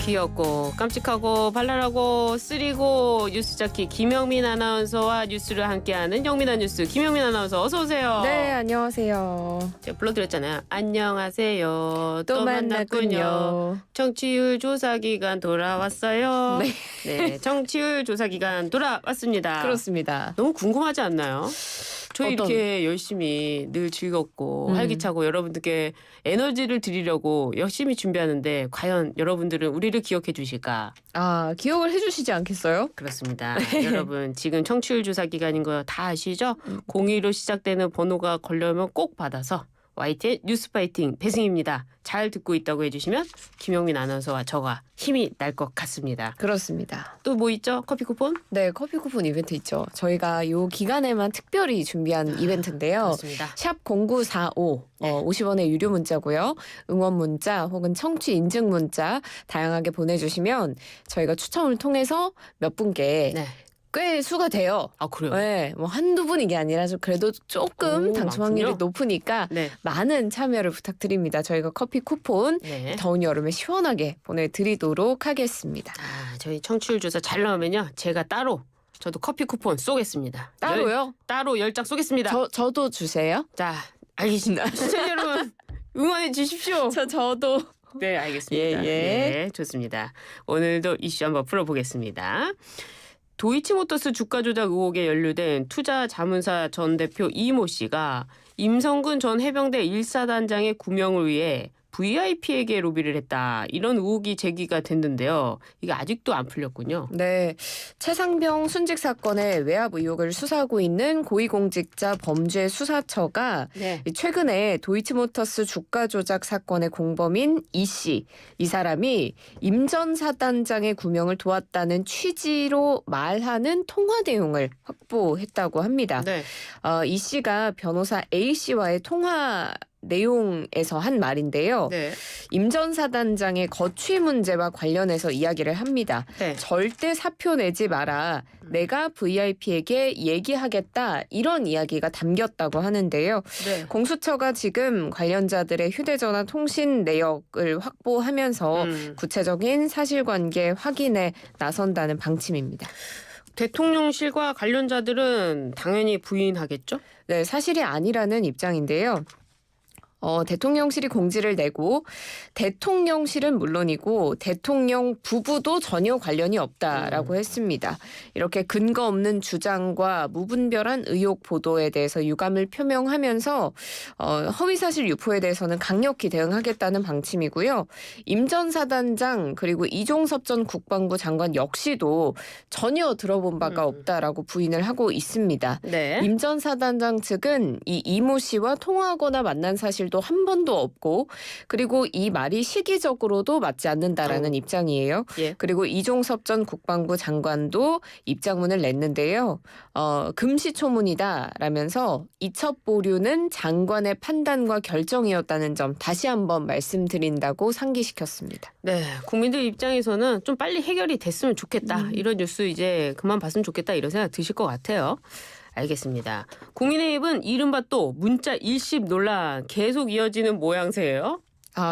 귀엽고 깜찍하고 발랄하고 쓰리고 뉴스자키 김영민 아나운서와 뉴스를 함께하는 영민한 뉴스 김영민 아나운서 어서 오세요. 네, 안녕하세요. 제가 불러드렸잖아요. 안녕하세요. 또 만났군요. 청취율 조사 기간 돌아왔어요. 네. 네, 청취율 조사 기간 돌아왔습니다. 그렇습니다. 너무 궁금하지 않나요? 저희 이렇게 열심히 늘 즐겁고 활기차고 여러분들께 에너지를 드리려고 열심히 준비하는데 과연 여러분들은 우리를 기억해 주실까? 아, 기억을 해주시지 않겠어요? 그렇습니다. 여러분 지금 청취율 조사 기간인 거 다 아시죠? 02로 시작되는 번호가 걸려면 꼭 받아서 YTN 뉴스파이팅 배승입니다. 잘 듣고 있다고 해주시면 김영민 아나운서와 저가 힘이 날 것 같습니다. 그렇습니다. 또 뭐 있죠? 커피 쿠폰? 네, 커피 쿠폰 이벤트 있죠. 저희가 요 기간에만 특별히 준비한 이벤트인데요. 그렇습니다. 샵 0945 네. 50원의 유료 문자고요. 응원 문자 혹은 청취 인증 문자 다양하게 보내주시면 저희가 추첨을 통해서 몇 분께 네. 꽤 수가 돼요. 아 그래요? 네, 뭐 한두 분이 게 아니라 좀 그래도 조금 오, 당첨 많군요. 확률이 높으니까 네. 많은 참여를 부탁드립니다. 저희가 커피 쿠폰 네. 더운 여름에 시원하게 보내드리도록 하겠습니다. 아, 저희 청취율 조사 잘 나오면요. 제가 따로 저도 커피 쿠폰 쏘겠습니다. 따로요? 따로 10장 쏘겠습니다. 저도 주세요. 자, 알겠습니다. 시청자 여러분 응원해 주십시오. 저도. 네, 알겠습니다. 예, 예. 네, 좋습니다. 오늘도 이슈 한번 풀어보겠습니다. 도이치모터스 주가 조작 의혹에 연루된 투자자문사 전 대표 이모 씨가 임성근 전 해병대 1사단장의 구명을 위해 VIP에게 로비를 했다. 이런 의혹이 제기가 됐는데요. 이게 아직도 안 풀렸군요. 네, 최상병 순직 사건의 외압 의혹을 수사하고 있는 고위공직자 범죄수사처가 네. 최근에 도이치모터스 주가 조작 사건의 공범인 이 씨, 이 사람이 임 전 사단장의 구명을 도왔다는 취지로 말하는 통화 내용을 확보했다고 합니다. 네. 이 씨가 변호사 A 씨와의 통화 내용에서 한 말인데요. 네. 임 전 사단장의 거취 문제와 관련해서 이야기를 합니다. 네. 절대 사표 내지 마라. 내가 VIP에게 얘기하겠다. 이런 이야기가 담겼다고 하는데요. 네. 공수처가 지금 관련자들의 휴대전화 통신 내역을 확보하면서 구체적인 사실관계 확인에 나선다는 방침입니다. 대통령실과 관련자들은 당연히 부인하겠죠? 네, 사실이 아니라는 입장인데요. 대통령실이 공지를 내고 대통령실은 물론이고 대통령 부부도 전혀 관련이 없다라고 했습니다. 이렇게 근거 없는 주장과 무분별한 의혹 보도에 대해서 유감을 표명하면서 허위사실 유포에 대해서는 강력히 대응하겠다는 방침이고요. 임 전 사단장 그리고 이종섭 전 국방부 장관 역시도 전혀 들어본 바가 없다라고 부인을 하고 있습니다. 네. 임 전 사단장 측은 이 이모 씨와 통화하거나 만난 사실도 한 번도 없고 그리고 이 말이 시기적으로도 맞지 않는다라는 입장이에요. 예. 그리고 이종섭 전 국방부 장관도 입장문을 냈는데요. 금시초문이다라면서 이첩 보류는 장관의 판단과 결정이었다는 점 다시 한번 말씀드린다고 상기시켰습니다. 네, 국민들 입장에서는 좀 빨리 해결이 됐으면 좋겠다. 이런 뉴스 이제 그만 봤으면 좋겠다 이런 생각 드실 것 같아요. 알겠습니다. 국민의힘은 이른바 또 문자 일십 논란 계속 이어지는 모양새예요.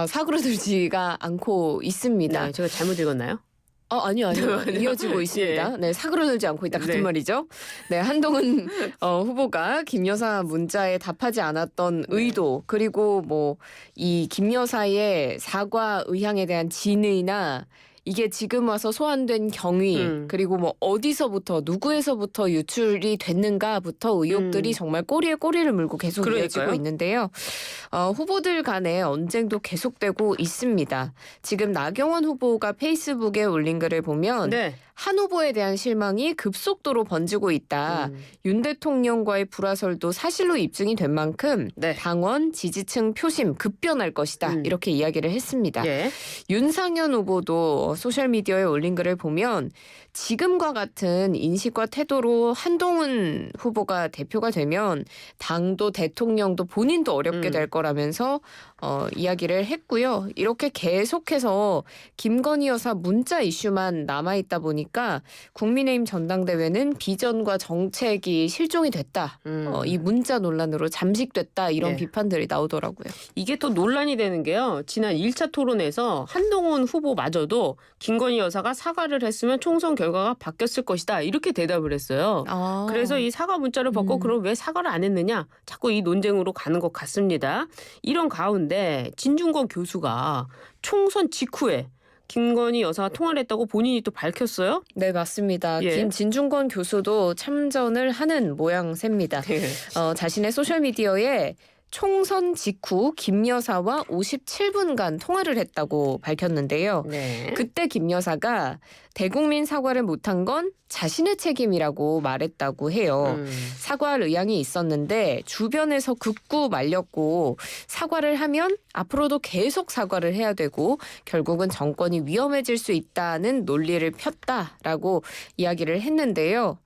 사그러들지가 않고 있습니다. 네, 제가 잘못 읽었나요? 아니요. 이어지고 있습니다. 예. 네, 사그러들지 않고 있다 같은 네. 말이죠. 네, 한동훈 후보가 김 여사 문자에 답하지 않았던 의도 그리고 뭐 이 김 여사의 사과 의향에 대한 진의나 이게 지금 와서 소환된 경위 그리고 뭐 어디서부터 누구에서부터 유출이 됐는가부터 의혹들이 정말 꼬리에 꼬리를 물고 계속 이어지고 있는데요. 후보들 간의 언쟁도 계속되고 있습니다. 지금 나경원 후보가 페이스북에 올린 글을 보면 네. 한 후보에 대한 실망이 급속도로 번지고 있다. 윤 대통령과의 불화설도 사실로 입증이 된 만큼 네. 당원 지지층 표심 급변할 것이다. 이렇게 이야기를 했습니다. 예. 윤상현 후보도 소셜미디어에 올린 글을 보면 지금과 같은 인식과 태도로 한동훈 후보가 대표가 되면 당도 대통령도 본인도 어렵게 될 거라면서 이야기를 했고요. 이렇게 계속해서 김건희 여사 문자 이슈만 남아있다 보니까 국민의힘 전당대회는 비전과 정책이 실종이 됐다. 이 문자 논란으로 잠식됐다. 이런 비판들이 나오더라고요. 이게 또 논란이 되는 게요. 지난 1차 토론에서 한동훈 후보마저도 김건희 여사가 사과를 했으면 총선 결과가 바뀌었을 것이다. 이렇게 대답을 했어요. 그래서 이 사과 문자를 받고 그럼 왜 사과를 안 했느냐? 자꾸 이 논쟁으로 가는 것 같습니다. 이런 가운데 진중권 교수가 총선 직후에 김건희 여사와 통화를 했다고 본인이 또 밝혔어요? 네, 맞습니다. 예. 진중권 교수도 참전을 하는 모양새입니다. 자신의 소셜미디어에 총선 직후 김 여사와 57분간 통화를 했다고 밝혔는데요. 네. 그때 김 여사가 대국민 사과를 못한 건 자신의 책임이라고 말했다고 해요. 사과할 의향이 있었는데 주변에서 극구 말렸고 사과를 하면 앞으로도 계속 사과를 해야 되고 결국은 정권이 위험해질 수 있다는 논리를 폈다라고 이야기를 했는데요.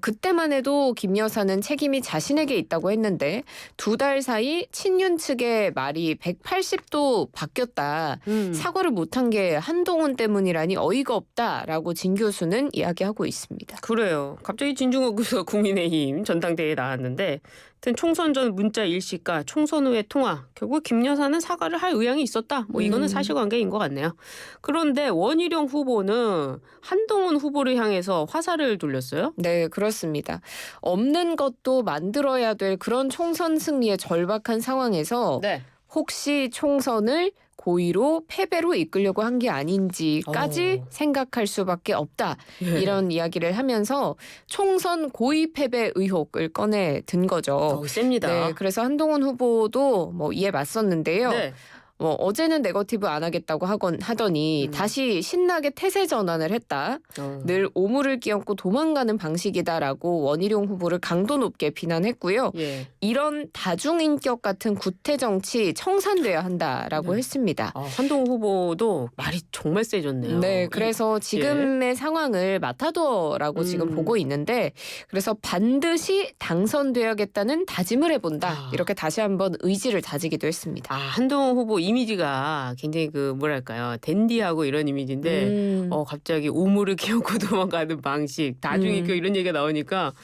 그때만 해도 김 여사는 책임이 자신에게 있다고 했는데 2달 사이 친윤 측의 말이 180도 바뀌었다. 사과를 못한 게 한동훈 때문이라니 어이가 없다라고 진 교수는 이야기하고 있습니다. 그래요. 갑자기 진중권 교수가 국민의힘 전당대회에 나왔는데 하여튼 총선 전 문자 일시가 총선 후의 통화. 결국 김 여사는 사과를 할 의향이 있었다. 뭐 이거는 사실관계인 것 같네요. 그런데 원희룡 후보는 한동훈 후보를 향해서 화살을 돌렸어요? 네, 그렇습니다. 없는 것도 만들어야 될 그런 총선 승리의 절박한 상황에서 네. 혹시 총선을 고의로 패배로 이끌려고 한 게 아닌지까지 생각할 수밖에 없다. 이런 이야기를 하면서 총선 고의 패배 의혹을 꺼내 든 거죠. 셉니다. 네, 그래서 한동훈 후보도 뭐 이에 맞섰는데요. 네. 어제는 네거티브 안 하겠다고 하더니 다시 신나게 태세 전환을 했다. 늘 오물을 끼얹고 도망가는 방식이다라고 원희룡 후보를 강도 높게 비난했고요. 예. 이런 다중인격 같은 구태 정치 청산돼야 한다라고 했습니다. 한동훈 후보도 말이 정말 세졌네요. 네, 그래서 지금의 상황을 마타도어라고 지금 보고 있는데 그래서 반드시 당선돼야겠다는 다짐을 해본다. 이렇게 다시 한번 의지를 다지기도 했습니다. 한동훈 후보 이미지가 굉장히 뭐랄까요. 댄디하고 이런 이미지인데 갑자기 오물을 끼얹고 도망가는 방식, 다중인격 이런 얘기가 나오니까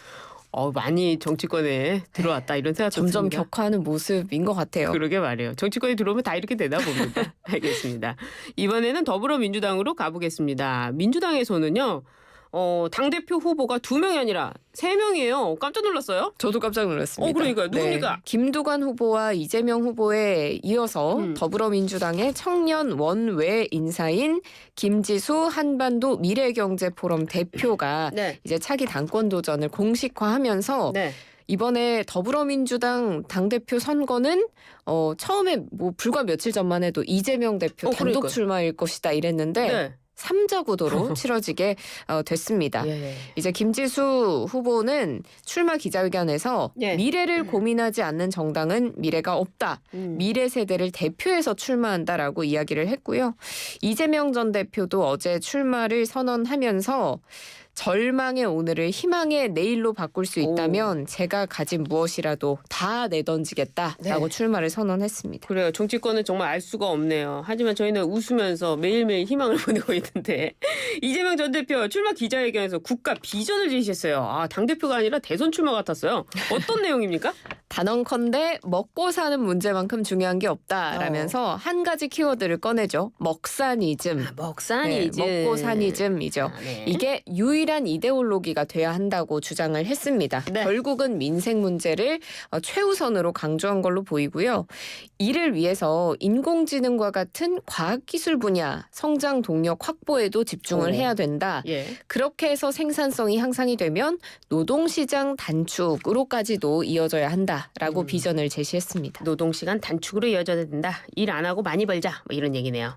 많이 정치권에 들어왔다 이런 생각 점점 듭니다. 격화하는 모습인 것 같아요. 그러게 말이에요. 정치권에 들어오면 다 이렇게 되나 봅니다. 알겠습니다. 이번에는 더불어민주당으로 가보겠습니다. 민주당에서는요. 당대표 후보가 2명이 아니라 3명이에요. 깜짝 놀랐어요? 저도 깜짝 놀랐습니다. 그러니까요. 누굽니까? 네. 김두관 후보와 이재명 후보에 이어서 더불어민주당의 청년 원외 인사인 김지수 한반도 미래경제포럼 대표가 네. 이제 차기 당권 도전을 공식화하면서 네. 이번에 더불어민주당 당대표 선거는 처음에 불과 며칠 전만 해도 이재명 대표 단독 그러니까요. 출마일 것이다 이랬는데 네. 3자 구도로 치러지게 됐습니다. 예. 이제 김지수 후보는 출마 기자회견에서 예. 미래를 고민하지 않는 정당은 미래가 없다. 미래 세대를 대표해서 출마한다라고 이야기를 했고요. 이재명 전 대표도 어제 출마를 선언하면서 절망의 오늘을 희망의 내일로 바꿀 수 있다면 제가 가진 무엇이라도 다 내던지겠다라고 출마를 선언했습니다. 그래요. 정치권은 정말 알 수가 없네요. 하지만 저희는 웃으면서 매일매일 희망을 보내고 있는데 이재명 전 대표 출마 기자회견에서 국가 비전을 제시했어요. 당대표가 아니라 대선 출마 같았어요. 어떤 내용입니까? 단언컨대 먹고 사는 문제만큼 중요한 게 없다라면서 한 가지 키워드를 꺼내죠. 먹사니즘. 먹사니즘. 네, 먹고 사니즘이죠. 네. 이게 유일한 이데올로기가 돼야 한다고 주장을 했습니다. 네. 결국은 민생 문제를 최우선으로 강조한 걸로 보이고요. 이를 위해서 인공지능과 같은 과학기술 분야 성장 동력 확보에도 집중을 해야 된다. 예. 그렇게 해서 생산성이 향상이 되면 노동시장 단축으로까지도 이어져야 한다라고 비전을 제시했습니다. 노동시간 단축으로 이어져야 된다. 일 안 하고 많이 벌자. 뭐 이런 얘기네요.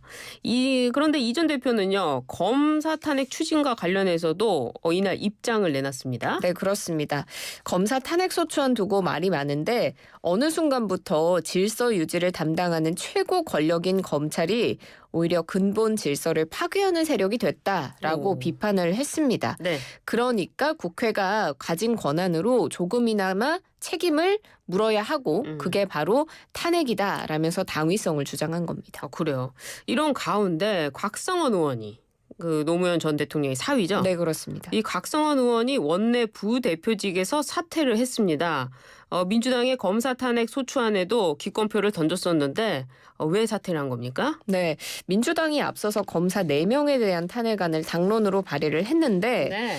그런데 이 전 대표는요. 검사 탄핵 추진과 관련해서도 이날 입장을 내놨습니다. 네, 그렇습니다. 검사 탄핵소추안 두고 말이 많은데 어느 순간부터 질서 유지를 담당하는 최고 권력인 검찰이 오히려 근본 질서를 파괴하는 세력이 됐다라고 비판을 했습니다. 네. 그러니까 국회가 가진 권한으로 조금이나마 책임을 물어야 하고 그게 바로 탄핵이다라면서 당위성을 주장한 겁니다. 그래요. 이런 가운데 곽상원 의원이 노무현 전 대통령의 사위죠. 네, 그렇습니다. 이 곽상원 의원이 원내 부대표직에서 사퇴를 했습니다. 민주당의 검사 탄핵 소추안에도 기권표를 던졌었는데 왜 사퇴를 한 겁니까? 네, 민주당이 앞서서 검사 4명에 대한 탄핵안을 당론으로 발의를 했는데 네.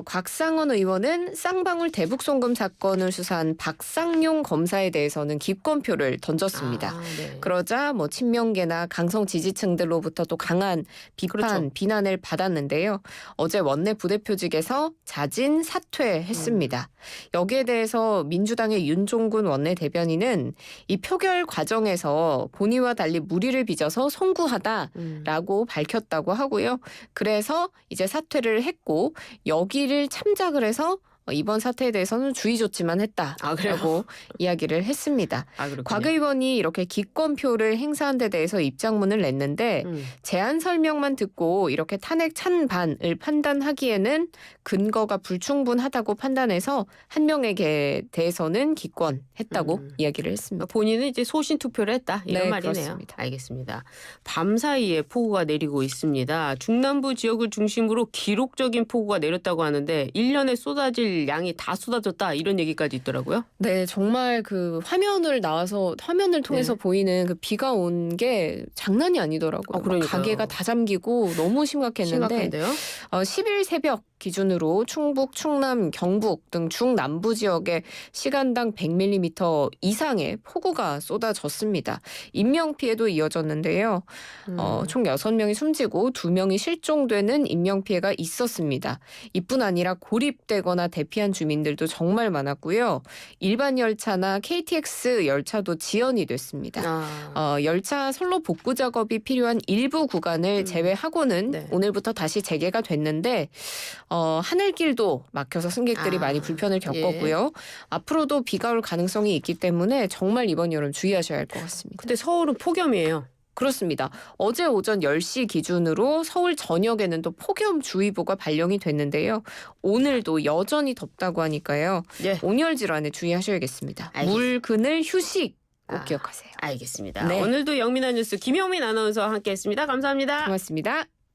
곽상원 의원은 쌍방울 대북송금 사건을 수사한 박상용 검사에 대해서는 기권표를 던졌습니다. 네. 그러자 뭐 친명계나 강성 지지층들로부터 또 강한 비판, 그렇죠. 비난을 받았는데요. 어제 원내 부대표직에서 자진 사퇴했습니다. 여기에 대해서 민주당의 윤종군 원내대변인은 이 표결 과정에서 본의와 달리 무리를 빚어서 송구하다라고 밝혔다고 하고요. 그래서 이제 사퇴를 했고 여기를 참작을 해서 이번 사태에 대해서는 주의 조치만 했다라고 이야기를 했습니다. 그렇군요. 곽 의원이 이렇게 기권표를 행사한 데 대해서 입장문을 냈는데 제안 설명만 듣고 이렇게 탄핵 찬반을 판단하기에는 근거가 불충분하다고 판단해서 한 명에게 대해서는 기권했다고 이야기를 했습니다. 본인은 이제 소신 투표를 했다 이런 네, 말이네요. 그렇습니다. 알겠습니다. 밤사이에 폭우가 내리고 있습니다. 중남부 지역을 중심으로 기록적인 폭우가 내렸다고 하는데 1년에 쏟아질 양이 다 쏟아졌다 이런 얘기까지 있더라고요. 네, 정말 그 화면을 통해서 보이는 그 비가 온 게 장난이 아니더라고요. 그러니까요. 가게가 다 잠기고 너무 심각했는데 심각한데요? 10일 새벽 기준으로 충북, 충남, 경북 등 중남부 지역에 시간당 100mm 이상의 폭우가 쏟아졌습니다. 인명피해도 이어졌는데요. 총 6명이 숨지고 2명이 실종되는 인명피해가 있었습니다. 이뿐 아니라 고립되거나 대피한 주민들도 정말 많았고요. 일반 열차나 KTX 열차도 지연이 됐습니다. 열차 선로 복구 작업이 필요한 일부 구간을 제외하고는 네. 오늘부터 다시 재개가 됐는데 하늘길도 막혀서 승객들이 많이 불편을 겪었고요. 앞으로도 비가 올 가능성이 있기 때문에 정말 이번 여름 주의하셔야 할 것 같습니다. 근데 서울은 폭염이에요. 그렇습니다. 어제 오전 10시 기준으로 서울 전역에는 또 폭염주의보가 발령이 됐는데요. 오늘도 여전히 덥다고 하니까요. 예. 온열 질환에 주의하셔야겠습니다. 알겠습니다. 물, 그늘, 휴식 꼭 기억하세요. 알겠습니다. 네. 오늘도 영민한 뉴스 김영민 아나운서와 함께했습니다. 감사합니다. 고맙습니다.